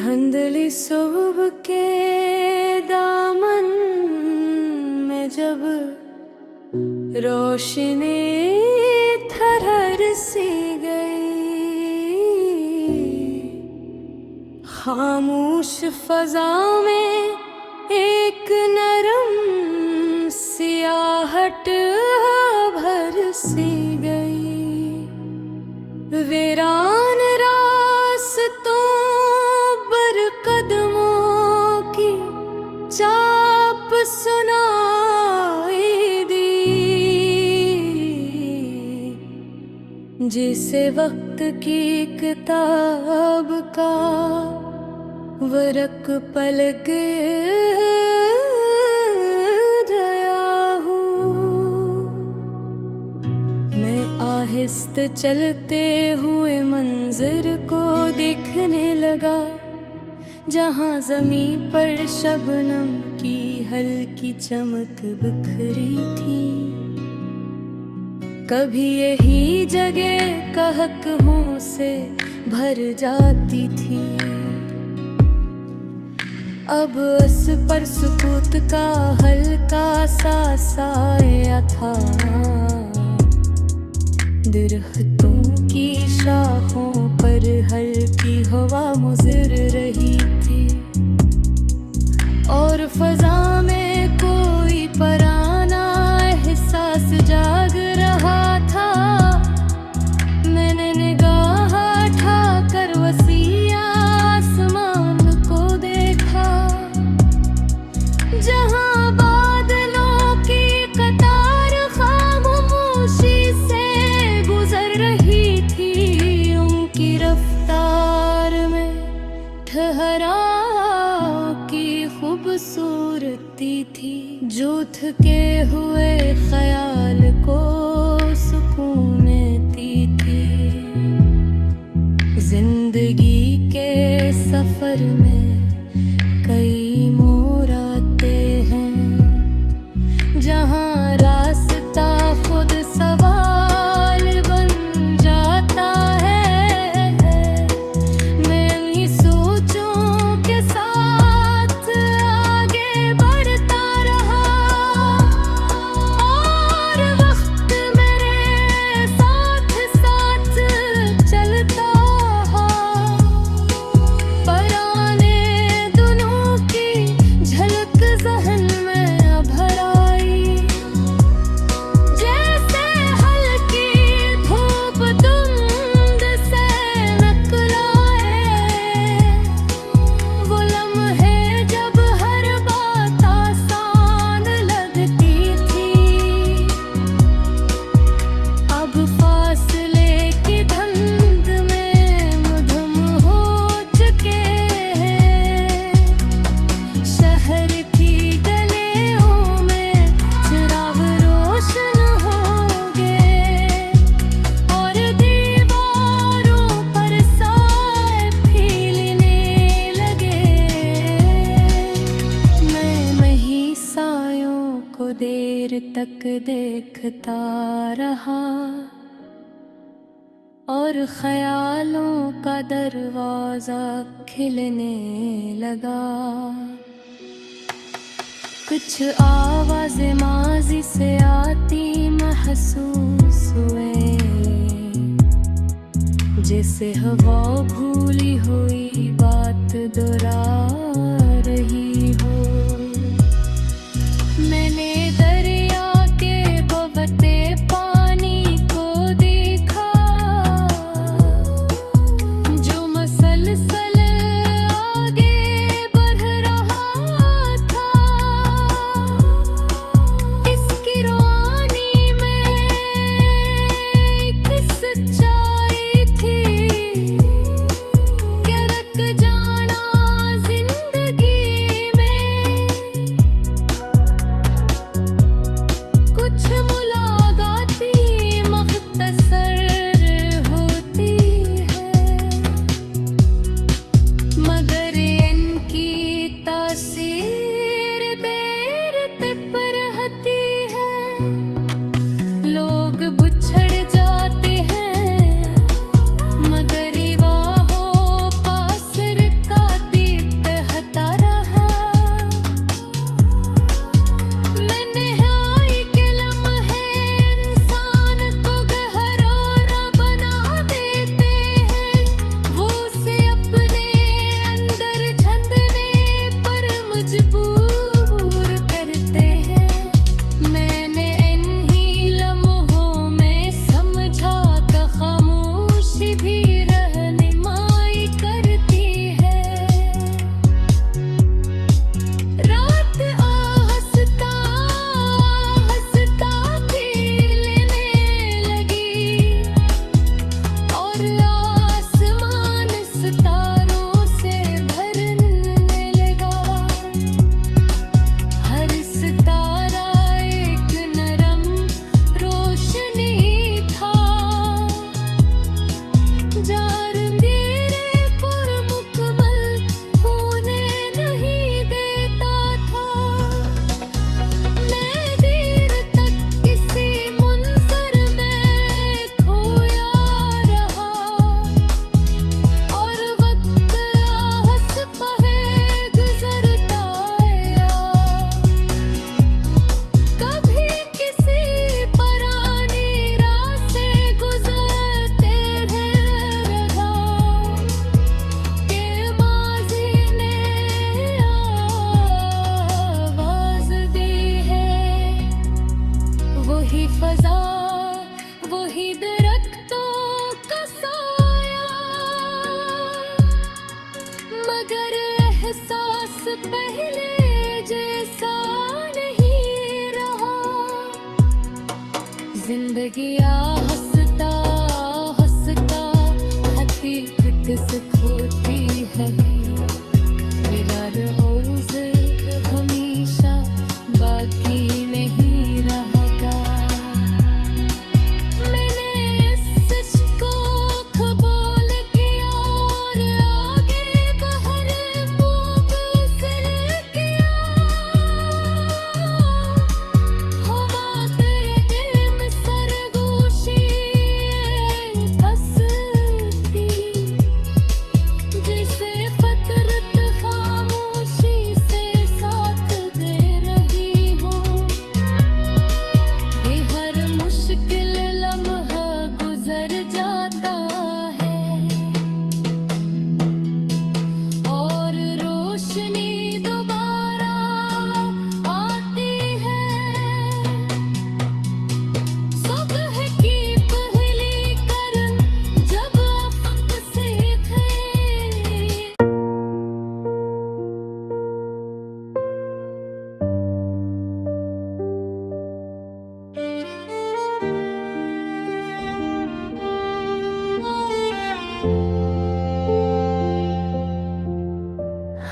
धुंधली सुबह के दामन में जब रोशनी थरहर सी गई, खामोश फजा में एक नरम सियाहट भर सी गई। वीरान रास्तों पर कदमों की चाप सुनाई दी, जिसे वक्त की किताब का वरक पलट गया हूँ। मैं आहिस्ते चलते हुए मंजर को देखने लगा, जहाँ ज़मीं पर शबनम की हल्की चमक बिखरी थी। कभी यही जगह कहकहों से भर जाती थी, अब उस पर सुकूत का हल्का सा साया था। दरख्तों की शाखों पर हल्की हवा मुज़र रही थी, और फजा में कोई पराना एहसास जाग रहा था। मैंने निगाह उठाकर वसी आसमान को देखा, जहाँ बादलों की कतार खामोशी से गुजर रही थी। उनकी रफ्तार में ठहराव की खूबसूरती थी, जो थके हुए ख्याल को सुकून देती थी। जिंदगी के सफर में कई मोड़ आते हैं, जहाँ रास्ता खुद सवाल बन जाता है। मैं इन्हीं सोचों के साथ आगे बढ़ता रहा, और वक्त मेरे साथ साथ चलता रहा। पराने दिनों की झलक ज़हन में भर आई, जैसे हल्की धूप धुंध से निकलाए। वो लम्हे जब हर बात आसान लगती थी, अब फासले की धुंध में मधुम हो चुके हैं। शहर की गलियों में चिराग रोशन होंगे, और दीवारों पर साए फीलने लगे। मैं ही सायों को देर तक देखता रहा, और ख्यालों का दरवाजा खिलने लगा। कुछ आवाज़ें माज़ी से आती महसूस हुए, जैसे हवा भूली हुई बात दोहरा रही हो। मैंने दरिया के बहते पानी को देखा, जो मसलसल आगे बढ़ रहा था। इसकी रोहानी में एक सच्चाई थी, क्या रख मगर एहसास पहले जैसा नहीं रहा। जिंदगी हंसता हंसता हकीकत से खोती है। मेरा रोज़ हमेशा बाकी नहीं रहेगा। मैंने इस सच को कबूल किया और आगे बहर मुबसर किया। हवा तेरे दिल में सरगोशी हंसती, जिसे फतरत खामोशी से साथ दे रही हो। ये हर मुश्किल लम्हा गुजर जाता है और रोशनी दोबारा आती है। सुबह की पहली किरण जब अफ़क़ से थे।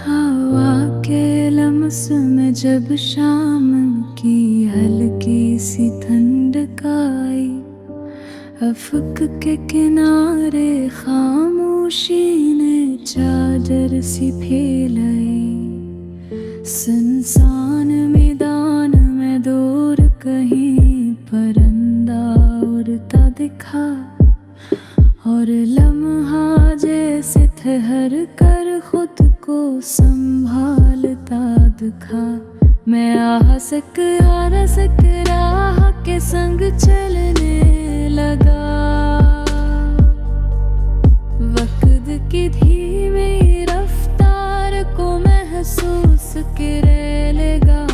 हवा के लम्स में जब शाम की हल्की सी ठंडक आई, अफ़क़ के किनारे खामोशी ने चादर सी फैलाई। सुनसान मैदान में दूर कहीं परिंदा उड़ता दिखा और लम्हा जैसे ठहर कर खुद को संभालता दिखा। मैं आसक राह के संग चलने लगा। वक्त की धीमी रफ्तार को महसूस करे लेगा।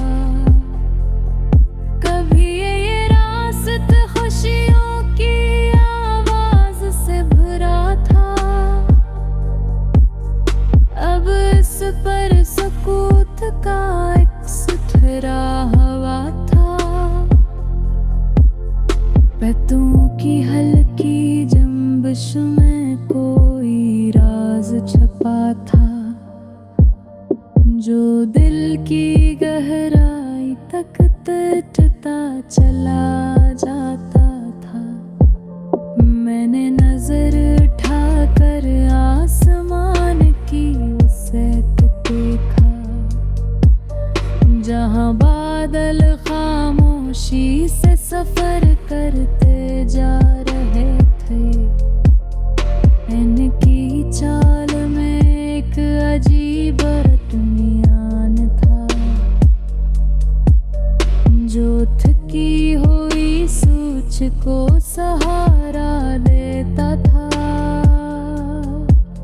कभी ये रास्ता खुशियों की आवाज से भरा था, अब इस पर सकूत का एक सुथरा हवा था। पैतों की हल्की जंबिश में कोई राज छपा था, जो दिल की गहराई तक तटता चला जाता था। मैंने नजर उठाकर आसमान की सैर देखा, जहां बादल खामोशी से सफर करते जा रहे थे। इनकी चाल में एक अजीब रटमियान था, जो थकी हुई सूझ को सहारा देता था।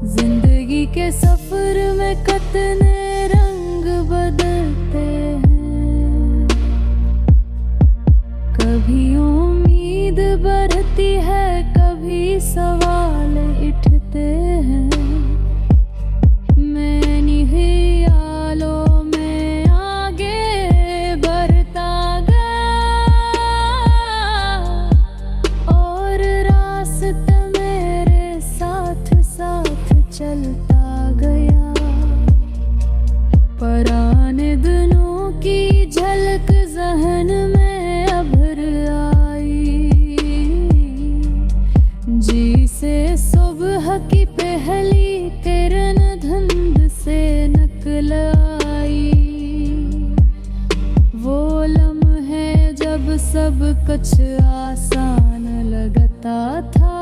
जिंदगी के सफर में कितने रंग बदलते हैं, कभी उम्मीद बढ़ती है, कभी सवाल उठते हैं। मैं इन्हीं ख्यालों में आगे बढ़ता गया और रास्ता मेरे साथ साथ चलता गया। पुराने दिनों की झलक ज़हन में अभर आई, जिसे सुबह की पहली किरण धुंध से निकल आई। वो लम्हे जब सब कुछ आसान लगता था,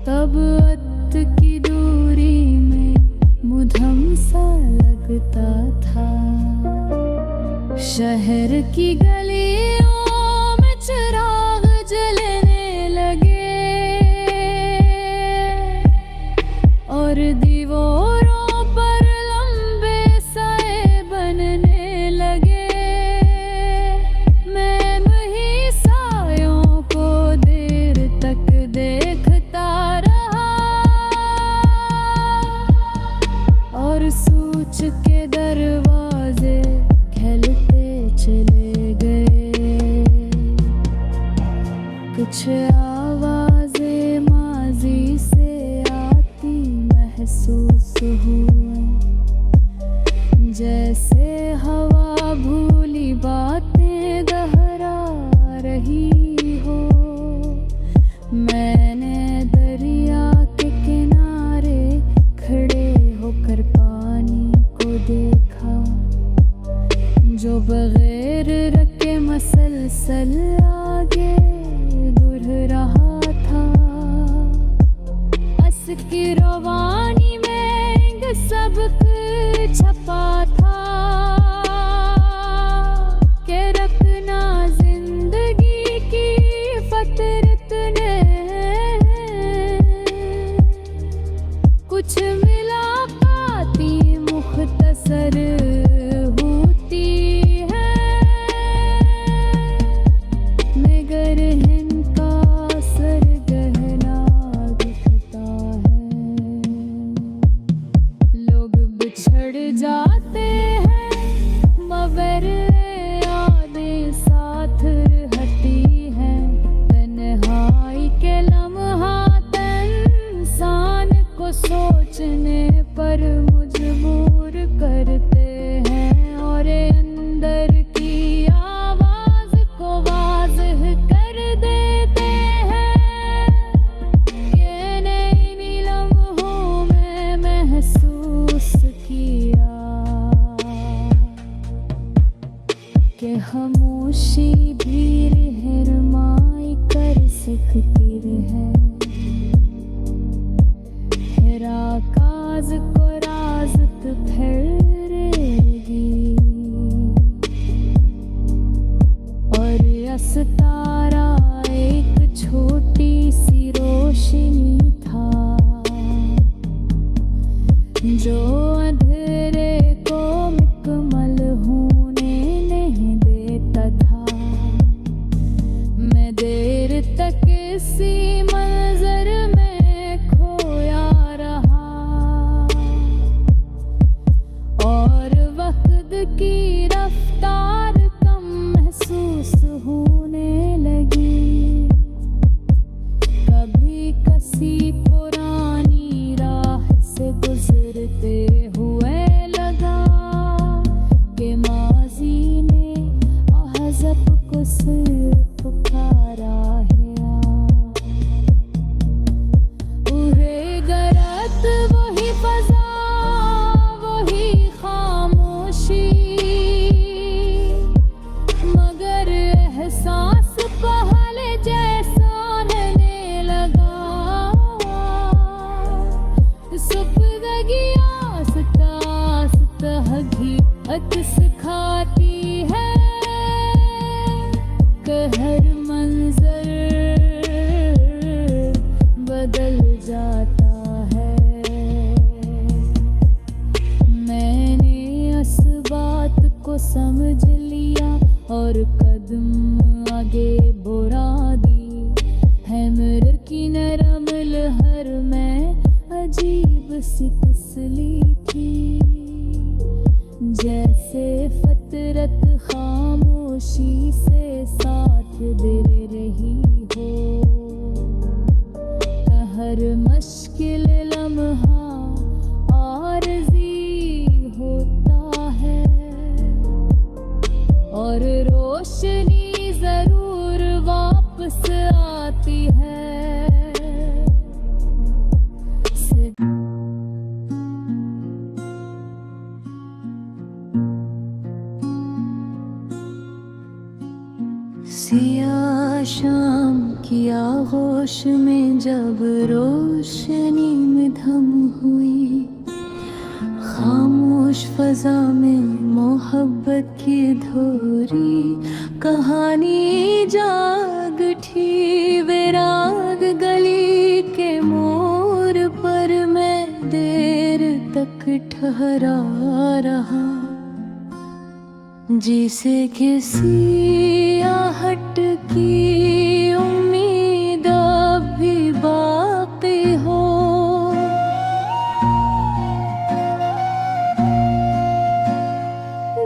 तब वक्त की दूरी में मुधम सा लगता था। शहर की गलियों में चिराग जलने लगे और दीवारों पर लंबे साए बनने लगे। मैं वही सायों को देर तक देखता रहा, महसूस हुए, जैसे हवा भूली बातें दोहरा रही हो। मैंने दरिया के किनारे खड़े होकर पानी को देखा, जो बगैर रखे मसलसल आगे बढ़ रहा था। अस की रवानी में रंग सबक छपा था, के रखना जिंदगी की फतरत ने। कुछ मिला पाती मुख्तसर होती है, मगर इनका सर गहना दिखता है। लोग बिछड़ जाते हैं मगर यादें साथ रहती हैं। तन्हाई के लम्हात इंसान को सोचने पर मजबूर करते हैं, और अंदर की आवाज को वाज़ह कर देते हैं। ये नई लम्हों में महसूस किया कि खामोशी भी रहनुमाई कर सकती है। राकाज को राज़त फैलेगी, और अस्तारा एक छोटी सी रोशनी था, जो अंधेरे को मुकम्मल होने नहीं देता था। मैं देर तक इसी मंजर में खोया रहा, और वक्त की रफ्तार कम महसूस होने लगी। कभी किसी पुरानी राह से गुजरते हुए लगा कि माजी ने अहज़ब को सिर पुकारा है। उहे गरत वही फजा, वही खामोशी, मगर एहसास पहले जैसा रहने लगा। सुपरदगी आस्ता आस्ता हकीकत सिखाती है, हर मंजर बदल जाता है। मैंने इस बात को समझ लिया और कदम आगे बढ़ा दी। है मिरर की नरम लहर में अजीब सी तसली थी, जैसे फतरत खामोशी से साथ दे रही हो। हर मुश्किल लम्हा आरज़ी होता है, और रोशनी जरूर वापस आती है। सिया शाम की आगोश में जब रोशनी में धम हुई, खामोश फजा में मोहब्बत की धोरी कहानी जाग उठी। विराग गली के मोड़ पर मैं देर तक ठहरा रहा, जिसे किसी आहट की उम्मीद अब भी बाकी हो।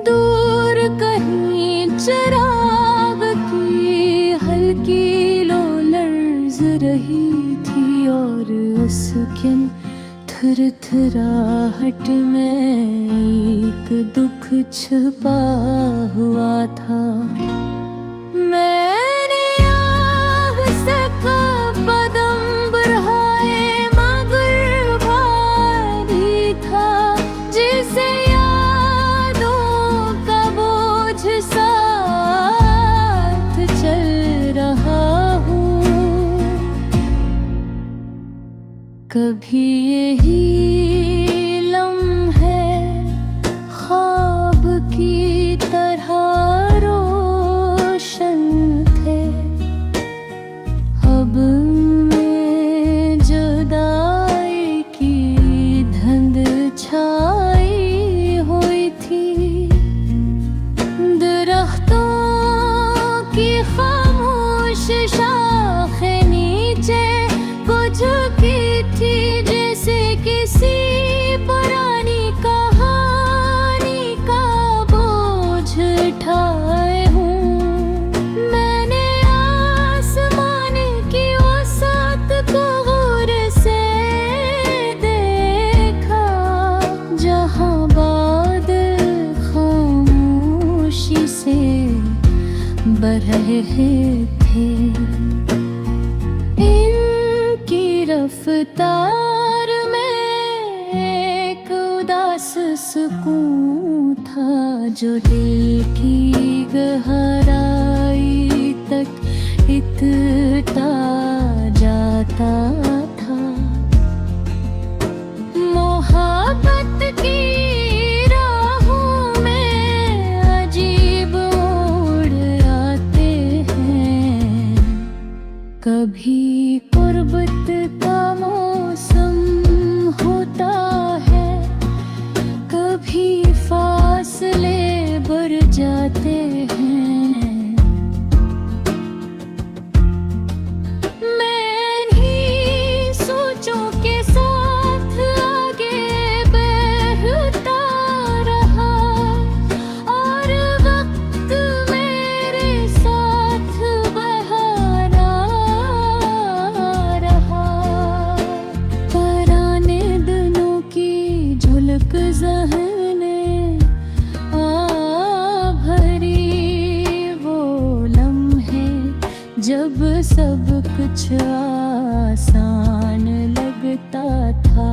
दूर कहीं चिराग की हल्की लो लर्ज रही थी, और उसके थर पथराहट में एक दुख छुपा हुआ था। मैंने आग से कदम बढ़ाए मगर भारी था, जिसे यादों का बोझ साथ चल रहा हूँ। कभी यही लम्हे ख्वाब की तरह रोशन थे, अब में जुदाई की धुंध छाई हुई थी। दरख्तों की खामोश शाखें नीचे कुछ की थी, जैसे किसी पुरानी कहानी का बोझ उठाए हूँ। मैंने आसमान की वसत को गौर से देखा, जहाँ बादल खामोशी से बह रहे थे। इनकी रफ्तार में एक उदास सुकून था, जो दिल की गहराई तक इतता जाता था। मोहब्बत की राहों में अजीब मोड़ आते हैं, कभी गुर्बत का मौसम होता है, कभी फासले बढ़ जाते हैं। मैं ही सोचों के साथ आगे बढ़ता रहा, और वक्त मेरे साथ बहाना रहा। पुराने दिनों की झलक ज़हने भरी, वो लम्हे जब सब कुछ आसान लगता था।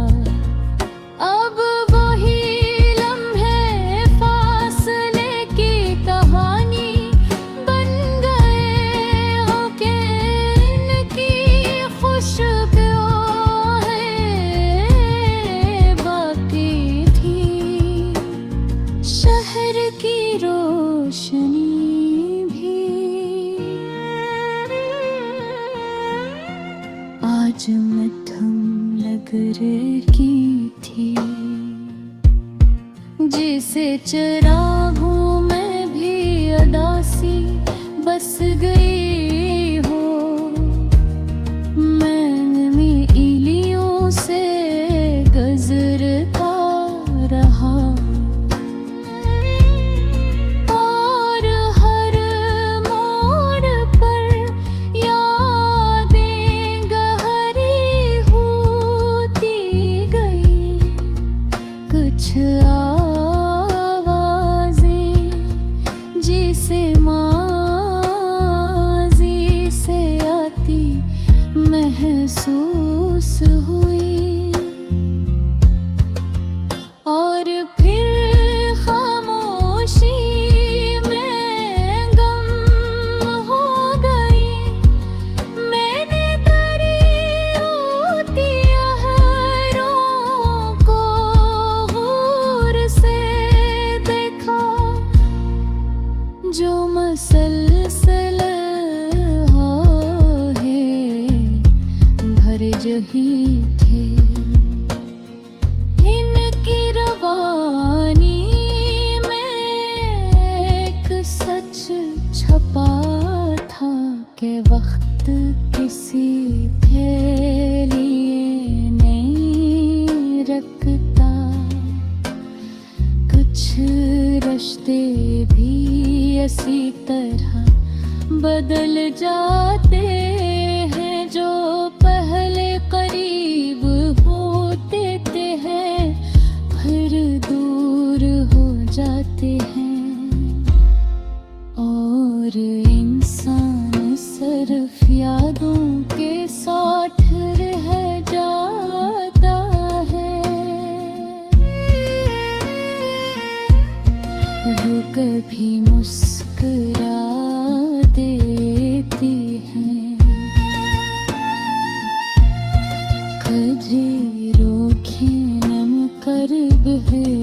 अब वही लम्हे फासले की कहानी बन गए हो, के इनकी खुशबू है बाकी थी। शहर की रोशनी भी आज मध्यम नगर की थी, जिसे चिरागों में भी अदासी बस गई हो। मैंने इलियों से गुजरता रहा, और हर मोड़ पर यादें गहरी होती गई। कुछ आवाज़ें जिसे माज़ी से आती महसूस हुई, और फिर खामोशी में गम हो गई। मैंने तरी होती आहरों को गौर से देखा, जो मसलसल है भर जही थे। इनकी रवानी में एक सच छपा था, कि वक्त किसी के लिए नहीं रखता। कुछ रिश्ते भी इसी तरह बदल जाते हैं, जो पहले करीब होते थे फिर दूर हो जाते हैं और इंसान सिर्फ यादों के साथ रह जाता है। वो कभी मुस्कुरा देती हैं, कभी रोके नम कर बहे